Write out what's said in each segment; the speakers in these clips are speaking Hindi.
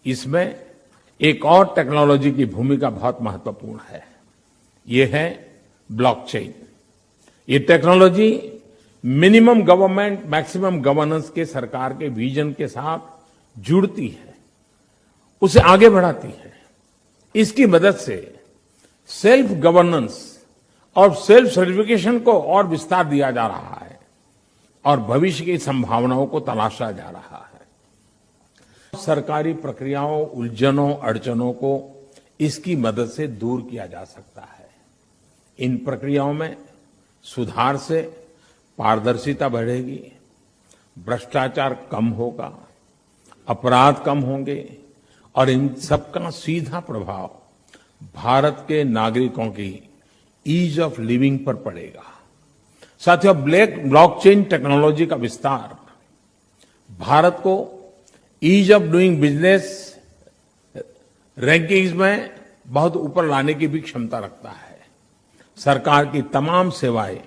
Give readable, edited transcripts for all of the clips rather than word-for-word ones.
इसमें एक और टेक्नोलॉजी की भूमिका बहुत महत्वपूर्ण है। ये है ब्लॉकचेन। ये technology minimum government maximum governance के सरकार के विजन के साथ जुड़ती है, उसे आगे बढ़ाती है। इसकी मदद से सेल्फ गवर्नेंस और सेल्फ सर्टिफिकेशन को और विस्तार दिया जा रहा है और भविष्य की संभावनाओं को तलाशा जा रहा है। सरकारी प्रक्रियाओं, उलझनों, अड़चनों को इसकी मदद से दूर किया जा सकता है। इन प्रक्रियाओं में सुधार से पारदर्शिता बढ़ेगी, भ्रष्टाचार कम होगा, अपराध कम होंगे और इन सबका सीधा प्रभाव भारत के नागरिकों की ईज ऑफ लिविंग पर पड़ेगा। साथियों, ब्लॉकचेन टेक्नोलॉजी का विस्तार भारत को ease of doing business rankings में बहुत ऊपर लाने की भी क्षमता रखता है। सरकार की तमाम सेवाएं,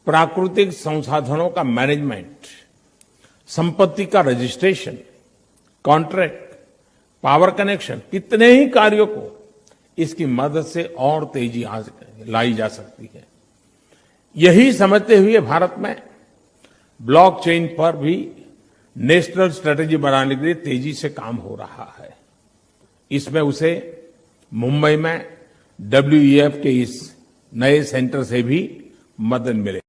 प्राकृतिक संसाधनों का मैनेजमेंट, संपत्ति का रजिस्ट्रेशन, कॉन्ट्रैक्ट, पावर कनेक्शन, कितने ही कार्यों को इसकी मदद से और तेजी लाई जा सकती है। यही समझते हुए भारत में ब्लॉकचेन पर भी नेशनल स्ट्रेटेजी बनाने के लिए तेजी से काम हो रहा है। इसमें उसे मुंबई में WEF के इस नए सेंटर से भी मदद मिले।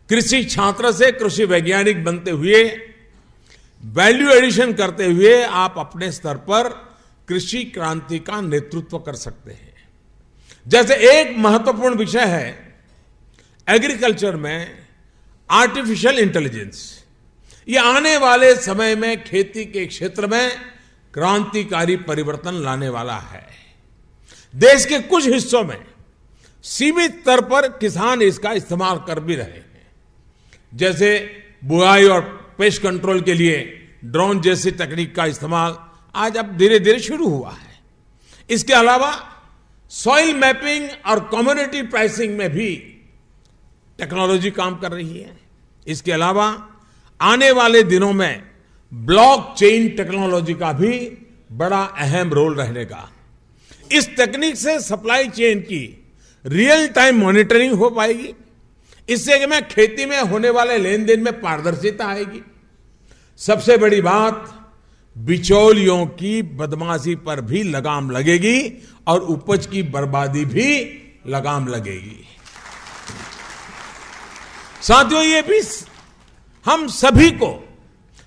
कृषि छात्र से कृषि वैज्ञानिक बनते हुए, वैल्यू एडिशन करते हुए आप अपने स्तर पर कृषि क्रांति का नेतृत्व कर सकते हैं। जैसे एक महत्वपूर्ण विषय है एग्रीकल्चर में आर्टिफिशियल इंटेलिजेंस। ये आने वाले समय में खेती के क्षेत्र में क्रांतिकारी परिवर्तन लाने वाला है। देश के कुछ हिस्सों में सीमित स्तर पर किसान इसका इस्तेमाल कर भी रहे हैं। जैसे बुआई और पेस्ट कंट्रोल के लिए ड्रोन जैसी तकनीक का इस्तेमाल आज अब धीरे धीरे शुरू हुआ है। इसके अलावा सॉइल मैपिंग और कम्युनिटी प्राइसिंग में भी टेक्नोलॉजी काम कर रही है। इसके अलावा आने वाले दिनों में ब्लॉकचेन टेक्नोलॉजी का भी बड़ा अहम रोल रहेगा। इस तकनीक से सप्लाई चेन की रियल टाइम मॉनिटरिंग हो पाएगी। इससे कि मैं खेती में होने वाले लेन देन में पारदर्शिता आएगी। सबसे बड़ी बात, बिचौलियों की बदमाशी पर भी लगाम लगेगी और उपज की बर्बादी भी लगाम लगेगी। साथियों, ये भी हम सभी को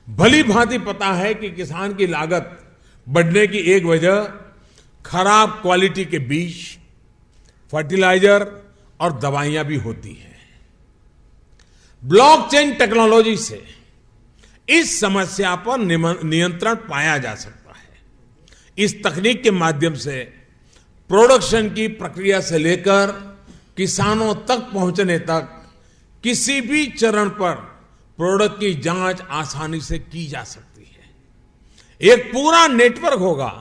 भली भांति पता है कि किसान की लागत बढ़ने की एक वजह खराब क्वालिटी के बीज, फर्टिलाइजर और दवाइयां भी होती हैं। ब्लॉकचेन टेक्नोलॉजी से इस समस्या पर नियंत्रण पाया जा सकता है। इस तकनीक के माध्यम से प्रोडक्शन की प्रक्रिया से लेकर किसानों तक पहुंचने तक किसी भी चरण पर प्रोडक्ट की जांच आसानी से की जा सकती है। एक पूरा नेटवर्क होगा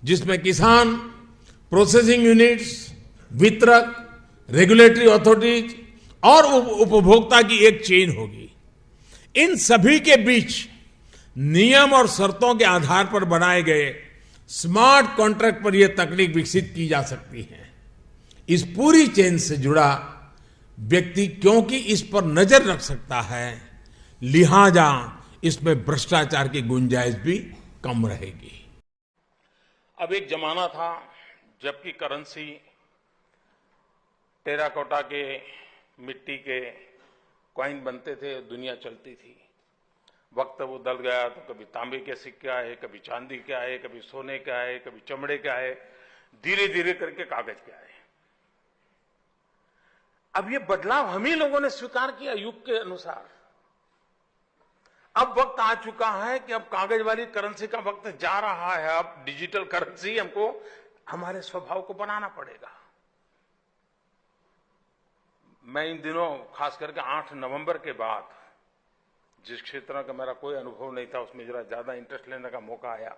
जिसमें किसान, प्रोसेसिंग यूनिट्स, वितरक, रेगुलेटरी अथॉरिटीज और उपभोक्ता की एक चेन होगी। इन सभी के बीच नियम और शर्तों के आधार पर बनाए गए स्मार्ट कॉन्ट्रैक्ट पर यह तकनीक विकसित की जा सकती है। इस पूरी चेन से जुड़ा व्यक्ति क्योंकि इस पर नजर रख सकता है, लिहाजा इसमें भ्रष्टाचार की गुंजाइश भी कम रहेगी। अब एक जमाना था जबकि करेंसी टेराकोटा के, मिट्टी के कॉइन बनते थे, दुनिया चलती थी। वक्त वो बदल गया तो कभी तांबे के सिक्के आए, कभी चांदी के आए, कभी सोने के आए, कभी चमड़े के आए, धीरे धीरे करके कागज के आए। अब ये बदलाव हम ही लोगों ने स्वीकार किया युग के अनुसार। अब वक्त आ चुका है कि अब कागज वाली करेंसी का वक्त जा रहा है। अब डिजिटल करेंसी हमको हमारे स्वभाव को बनाना पड़ेगा। मैं इन दिनों खास करके 8 नवंबर के बाद जिस क्षेत्र का मेरा कोई अनुभव नहीं था उसमें जरा ज्यादा इंटरेस्ट लेने का मौका आया।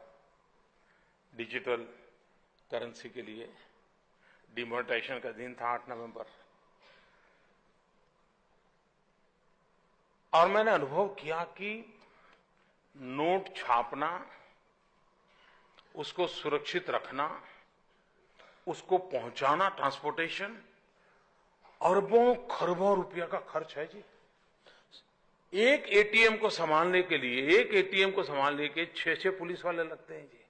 डिजिटल करेंसी के लिए डिमोनेटाइजेशन का दिन था 8 नवंबर, और मैंने अनुभव किया कि नोट छापना उसको सुरक्षित रखना, उसको पहुंचाना, ट्रांसपोर्टेशन, अरबों खरबों रुपया का खर्च है जी। एक एटीएम को संभालने के लिए, एक एटीएम को संभालने के 6 पुलिस वाले लगते हैं जी।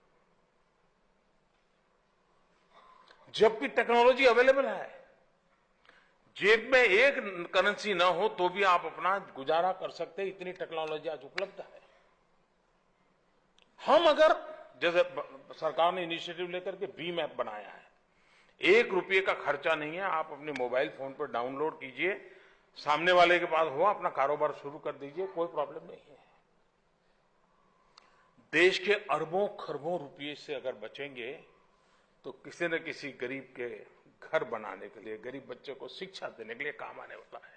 जबकि टेक्नोलॉजी अवेलेबल है, जेब में एक करेंसी ना हो तो भी आप अपना गुजारा कर सकते हैं, इतनी टेक्नोलॉजी आज उपलब्ध है। हम अगर, जैसे सरकार ने इनिशिएटिव लेकर के भीम ऐप बनाया है, 1 रुपये का खर्चा नहीं है, आप अपने मोबाइल फोन पर डाउनलोड कीजिए, सामने वाले के पास हो, अपना कारोबार शुरू कर दीजिए, कोई प्रॉब्लम नहीं है। देश के अरबों खरबों रुपये से अगर बचेंगे तो किसी न किसी गरीब के घर बनाने के लिए, गरीब बच्चे को शिक्षा देने के लिए काम आने वाला है।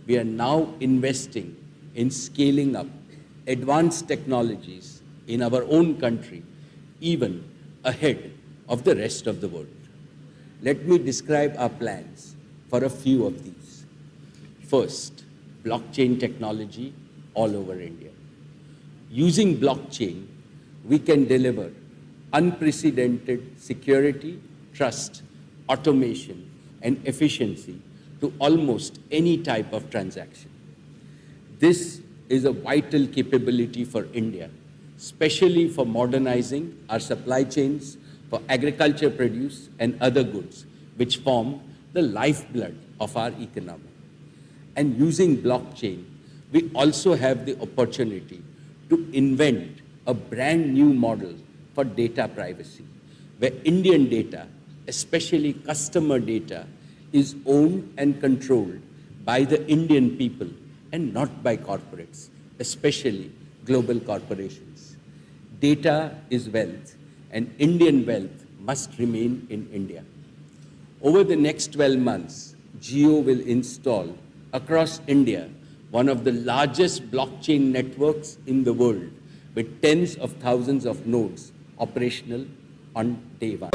We are now investing in scaling up advanced technologies in our own country, even ahead of the rest of the world. Let me describe our plans for a few of these. First, blockchain technology all over India. Using blockchain, we can deliver unprecedented security, trust, automation, and efficiency to almost any type of transaction. This is a vital capability for India, especially for modernizing our supply chains for agriculture produce and other goods, which form the lifeblood of our economy. And using blockchain, we also have the opportunity to invent a brand new model for data privacy, where Indian data, especially customer data, is owned and controlled by the Indian people and not by corporates, especially global corporations. Data is wealth, and Indian wealth must remain in India. Over the next 12 months, Jio will install across India one of the largest blockchain networks in the world, with tens of thousands of nodes operational on day one.